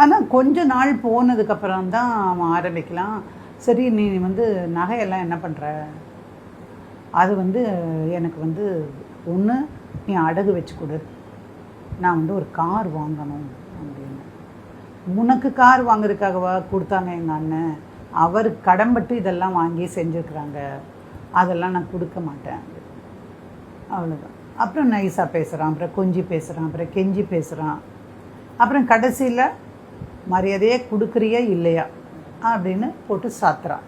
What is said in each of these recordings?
ஆனால் கொஞ்ச நாள் போனதுக்கப்புறம் தான் அவன் ஆரம்பிக்கலாம், சரி நீ வந்து நகையெல்லாம் என்ன பண்ணுற, அது வந்து எனக்கு வந்து ஒன்று நீ அடகு வச்சு கொடு, நான் வந்து ஒரு கார் வாங்கணும் அப்படின்னு. உனக்கு கார் வாங்குறதுக்காகவா கொடுத்தாங்க எங்கள் அண்ணன், அவர் கடன்பட்டு இதெல்லாம் வாங்கி செஞ்சுருக்குறாங்க, அதெல்லாம் நான் கொடுக்க மாட்டேன், அவ்வளோதான். அப்புறம் நைஸாக பேசுகிறான், அப்புறம் கொஞ்சி பேசுகிறான், அப்புறம் கெஞ்சி பேசுகிறான். அப்புறம் கடைசியில் மரியாதையே கொடுக்குறியா இல்லையா அப்படின்னு போட்டு சாத்துறான்.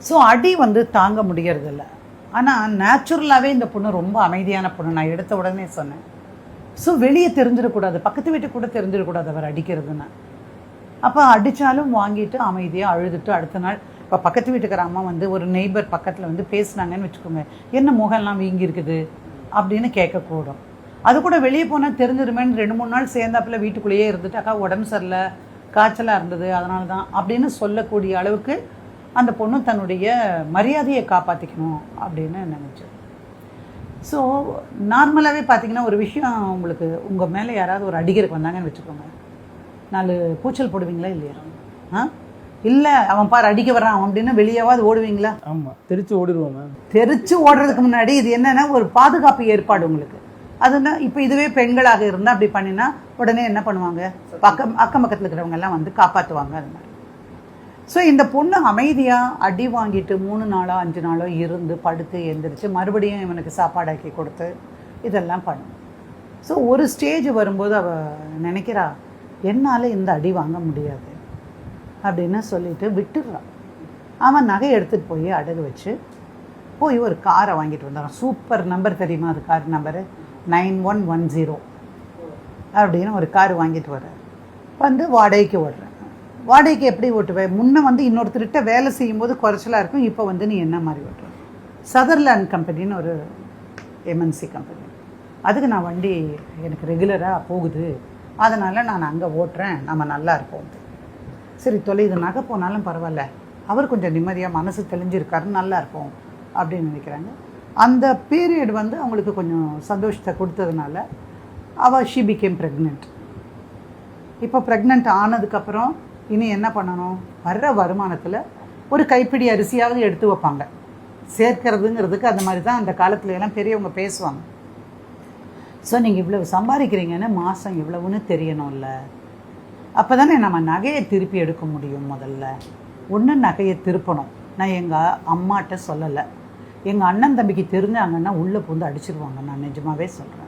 ஸோ அடி வந்து தாங்க முடியறதில்ல. ஆனால் நேச்சுரலாகவே இந்த பொண்ணு ரொம்ப அமைதியான பொண்ணு, நான் எடுத்த உடனே சொன்னேன். ஸோ வெளியே தெரிஞ்சிடக்கூடாது, பக்கத்து வீட்டுக்கு கூட தெரிஞ்சிடக்கூடாது அவர் அடிக்கிறதுன்னு. அப்போ அடித்தாலும் வாங்கிட்டு அமைதியாக அழுதுட்டு அடுத்த நாள் இப்போ பக்கத்து வீட்டுக்கிற அம்மா வந்து ஒரு நெய்பர் பக்கத்தில் வந்து பேசுனாங்கன்னு வச்சுக்கோங்க, என்ன முகம்லாம் வீங்கி இருக்குது அப்படின்னு கேட்கக்கூடும். அது கூட வெளியே போனால் தெரிஞ்சிருமேன்னு 2-3 நாள் சேர்ந்தாப்புல வீட்டுக்குள்ளேயே இருந்துட்டு அக்கா உடம்பு சரியில்லை, காய்ச்சலாக இருந்தது, அதனால தான் அப்படின்னு சொல்லக்கூடிய அளவுக்கு அந்த பொண்ணு தன்னுடைய மரியாதையை காப்பாற்றிக்கணும் அப்படின்னு நினச்சேன். ஸோ நார்மலாகவே பார்த்தீங்கன்னா ஒரு விஷயம், உங்களுக்கு உங்கள் மேலே யாராவது ஒரு அடிக்கிறதுக்கு வந்தாங்கன்னு வச்சுக்கோங்க, 4 கூச்சல் போடுவீங்களா இல்லையா? இல்லை அவன் பார் அடிக்க வரான் அப்படின்னு வெளியாவது ஓடுவீங்களா? ஆமாம், தெரிச்சு ஓடிடுவோம் மேம். தெரிச்சு ஓடுறதுக்கு முன்னாடி இது என்னென்னா ஒரு பாதுகாப்பு ஏற்பாடு உங்களுக்கு. அதுனா இப்போ இதுவே பெண்களாக இருந்தால் அப்படி பண்ணினா உடனே என்ன பண்ணுவாங்க, அக்கம் பக்கத்தில் இருக்கிறவங்க எல்லாம் வந்து காப்பாற்றுவாங்க, அது மாதிரி. ஸோ இந்த பொண்ணு அமைதியாக அடி வாங்கிட்டு 3 நாளோ 5 நாளோ இருந்து படுத்து எழுந்திரிச்சு மறுபடியும் இவனுக்கு சாப்பாடாக்கி கொடுத்து இதெல்லாம் பண்ணும். ஸோ ஒரு ஸ்டேஜ் வரும்போது அவள் நினைக்கிறா, என்னால் இந்த அடி வாங்க முடியாது அப்படின்னு சொல்லிட்டு விட்டுடுறான். அவன் நகை எடுத்துகிட்டு போய் அடகு வச்சு போய் ஒரு காரை வாங்கிட்டு வந்தான். சூப்பர் நம்பர் தெரியுமா அது, கார் நம்பரு 9110 அப்படின்னு ஒரு கார் வாங்கிட்டு வர்றேன். வந்து வாடகைக்கு ஓடுறேன். வாடகைக்கு எப்படி ஓட்டுவேன், முன்னே வந்து இன்னொருத்தர்கிட்ட வேலை செய்யும்போது குறைச்சலாக இருக்கும், இப்போ வந்து நீ என்ன மாதிரி ஓட்டுற. சதர்லேண்ட் கம்பெனின்னு ஒரு எம்என்சி கம்பெனி, அதுக்கு நான் வண்டி எனக்கு ரெகுலராக போகுது, அதனால் நான் அங்கே ஓட்டுறேன், நம்ம நல்லா இருப்போம். சரி தொலை, இது நகை போனாலும் பரவாயில்ல, அவர் கொஞ்சம் நிம்மதியாக மனசு தெளிஞ்சிருக்காருன்னு நல்லா இருப்போம் அப்படின்னு நினைக்கிறாங்க. அந்த பீரியட் வந்து அவங்களுக்கு கொஞ்சம் சந்தோஷத்தை கொடுத்ததுனால அவள் ஷி பிகேம் ப்ரெக்னென்ட். இப்போ ப்ரெக்னென்ட் ஆனதுக்கப்புறம் இனி என்ன பண்ணணும், வர்ற வருமானத்தில் ஒரு கைப்பிடி அரிசியாவது எடுத்து வைப்பாங்க, சேர்க்கிறதுங்கிறதுக்கு. அந்த மாதிரி தான் அந்த காலத்துல எல்லாம் பெரியவங்க பேசுவாங்க. ஸோ நீங்கள் இவ்வளவு சம்பாதிக்கிறீங்கன்னு மாதம் இவ்வளவுன்னு தெரியணும்ல, அப்போ தானே நம்ம நகையை திருப்பி எடுக்க முடியும். முதல்ல ஒன்று நகையை திருப்பணும். நான் எங்கள் அம்மாட்ட சொல்லலை, எங்கள் அண்ணன் தம்பிக்கு தெரிஞ்சாங்கன்னா உள்ளே பூந்து அடிச்சிருவாங்க, நான் நிஜமாகவே சொல்கிறேன்.